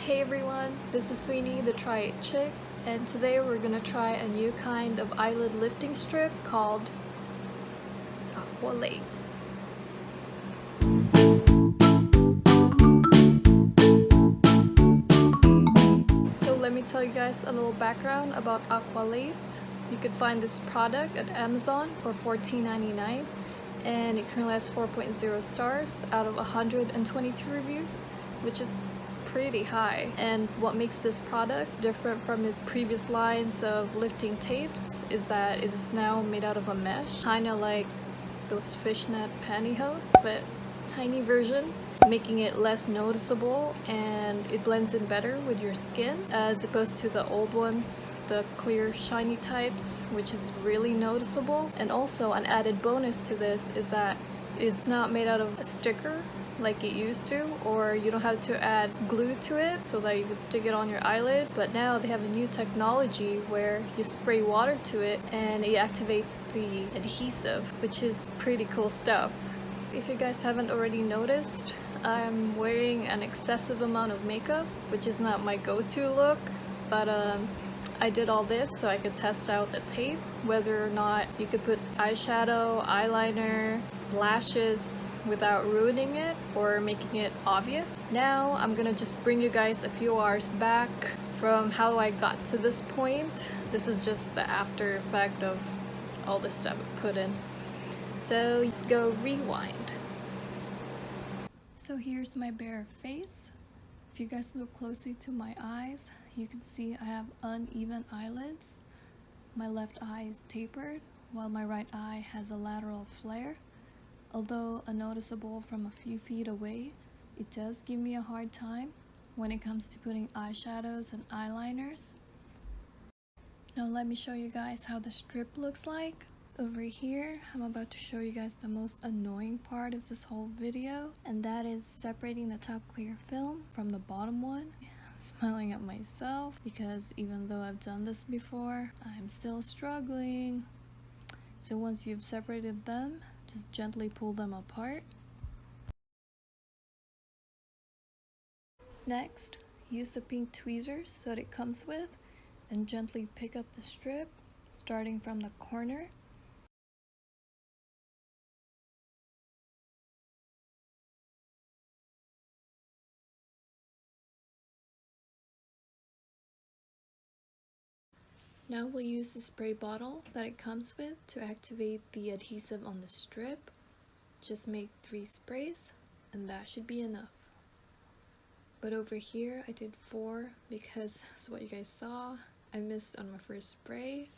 Hey everyone, this is Sweeney, the Try It Chick, and today we're gonna try a new kind of eyelid lifting strip called Aqua Lace. So let me tell you guys a little background about Aqua Lace. You can find this product at Amazon for $14.99 and it currently has 4.0 stars out of 122 reviews, which is pretty high. And what makes this product different from the previous lines of lifting tapes is that it is now made out of a mesh, kind of like those fishnet pantyhose, but tiny version, making it less noticeable, and it blends in better with your skin as opposed to the old ones, the clear shiny types, which is really noticeable. And also an added bonus to this is that it is not made out of a sticker like it used to, or you don't have to add glue to it so that you can stick it on your eyelid, but now they have a new technology where you spray water to it and it activates the adhesive, which is pretty cool stuff. If you guys haven't already noticed, I'm wearing an excessive amount of makeup, which is not my go-to look, but I did all this so I could test out the tape, whether or not you could put eyeshadow, eyeliner, lashes without ruining it or making it obvious. Now I'm gonna just bring you guys a few hours back from how I got to this point. This is just the after effect of all the stuff I put in. So let's go rewind. So here's my bare face. If you guys look closely to my eyes, you can see I have uneven eyelids. My left eye is tapered while my right eye has a lateral flare. Although unnoticeable from a few feet away, it does give me a hard time when it comes to putting eyeshadows and eyeliners. Now let me show you guys how the strip looks like. Over here, I'm about to show you guys the most annoying part of this whole video, and that is separating the top clear film from the bottom one. I'm smiling at myself because even though I've done this before, I'm still struggling. So once you've separated them, just gently pull them apart. Next, use the pink tweezers that it comes with and gently pick up the strip, starting from the corner. Now we'll use the spray bottle that it comes with to activate the adhesive on the strip. Just make 3 sprays and that should be enough. But over here I did 4 because that's what you guys saw. I missed on my first spray.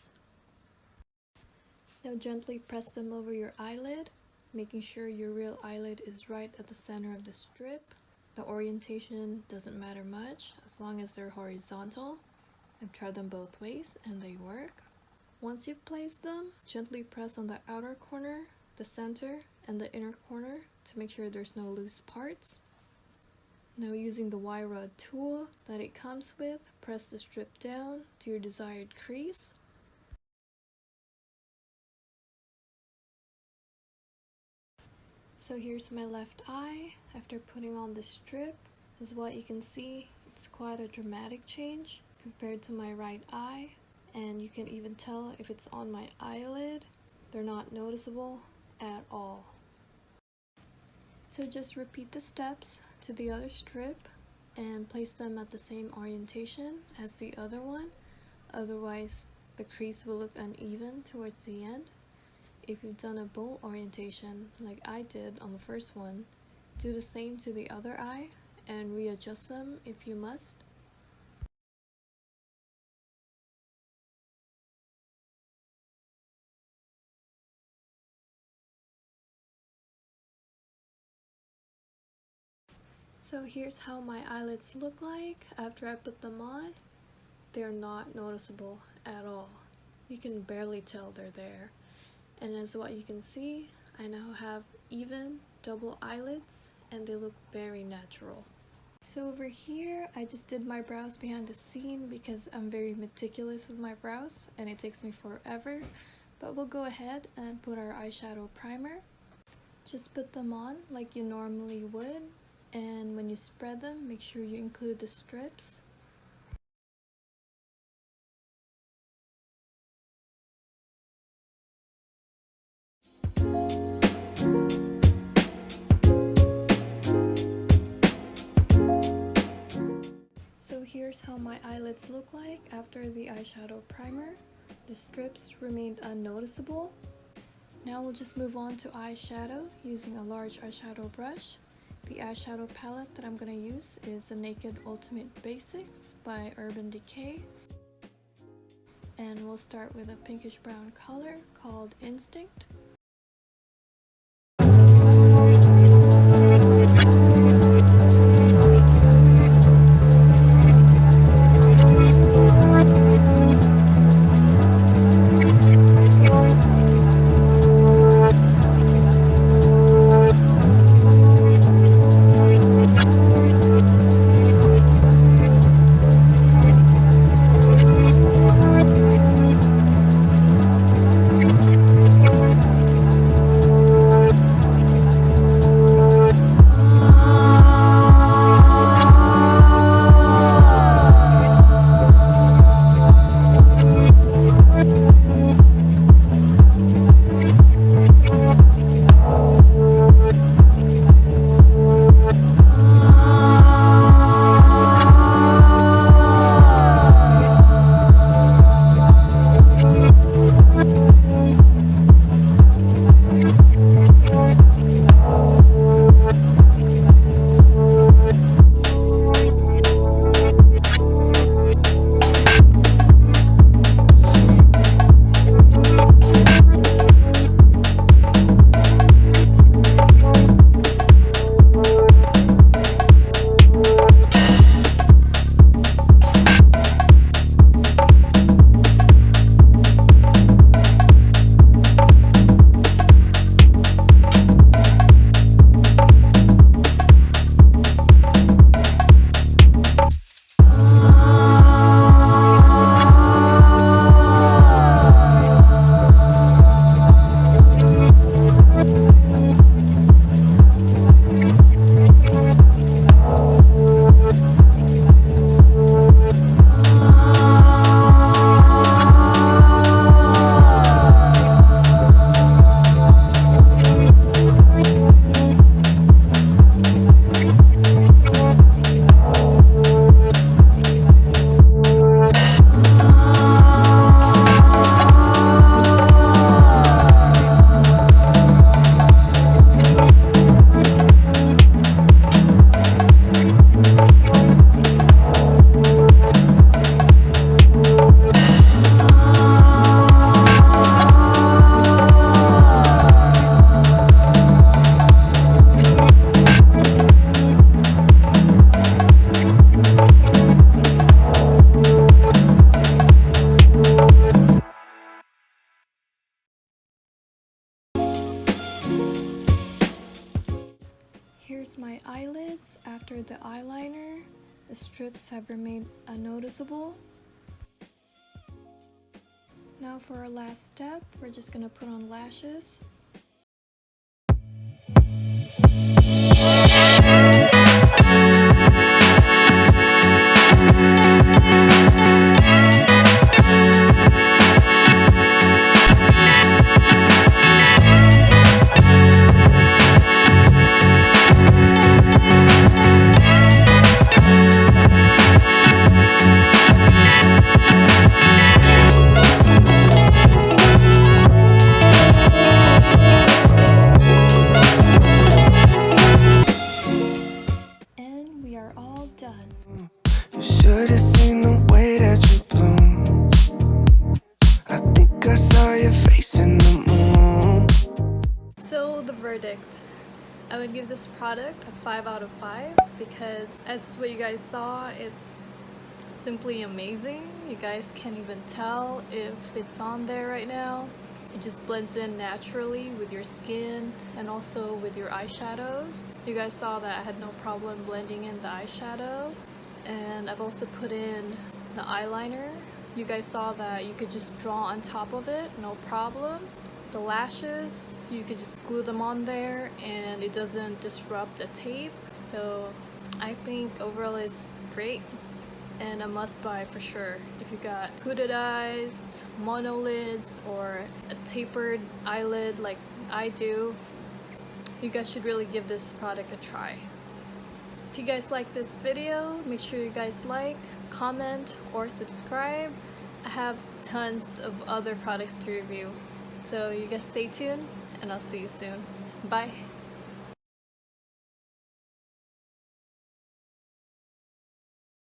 Now gently press them over your eyelid, making sure your real eyelid is right at the center of the strip. The orientation doesn't matter much as long as they're horizontal. I've tried them both ways and they work. Once you've placed them, gently press on the outer corner, the center, and the inner corner to make sure there's no loose parts. Now using the Y-rod tool that it comes with, press the strip down to your desired crease. So here's my left eye after putting on the strip. As what you can see, it's quite a dramatic change compared to my right eye, and you can even tell if it's on my eyelid. They're not noticeable at all. So just repeat the steps to the other strip and place them at the same orientation as the other one, otherwise the crease will look uneven towards the end. If you've done a bowl orientation like I did on the first one, do the same to the other eye and readjust them if you must. So here's how my eyelids look like after I put them on. They're not noticeable at all. You can barely tell they're there. And as what you can see, I now have even double eyelids and they look very natural. So over here, I just did my brows behind the scene because I'm very meticulous with my brows and it takes me forever. But we'll go ahead and put our eyeshadow primer. Just put them on like you normally would and when you spread them, make sure you include the strips. So here's how my eyelids look like after the eyeshadow primer. The strips remained unnoticeable. Now we'll just move on to eyeshadow using a large eyeshadow brush. The eyeshadow palette that I'm going to use is the Naked Ultimate Basics by Urban Decay. And we'll start with a pinkish brown color called Instinct. Here's my eyelids after the eyeliner. The strips have remained unnoticeable. Now for our last step, we're just gonna put on lashes. Should've seen the way that you bloom. I think I saw your face in the moon. So the verdict. I would give this product a 5 out of 5 because as what you guys saw, it's simply amazing. You guys can't even tell if it's on there right now. It just blends in naturally with your skin and also with your eyeshadows. You guys saw that I had no problem blending in the eyeshadow. And I've also put in the eyeliner. You guys saw that you could just draw on top of it, no problem. The lashes, you could just glue them on there and it doesn't disrupt the tape. So I think overall it's great and a must buy for sure. If you got hooded eyes, monolids, or a tapered eyelid like I do, you guys should really give this product a try. If you guys like this video, make sure you guys like, comment, or subscribe. I have tons of other products to review. So you guys stay tuned and I'll see you soon. Bye!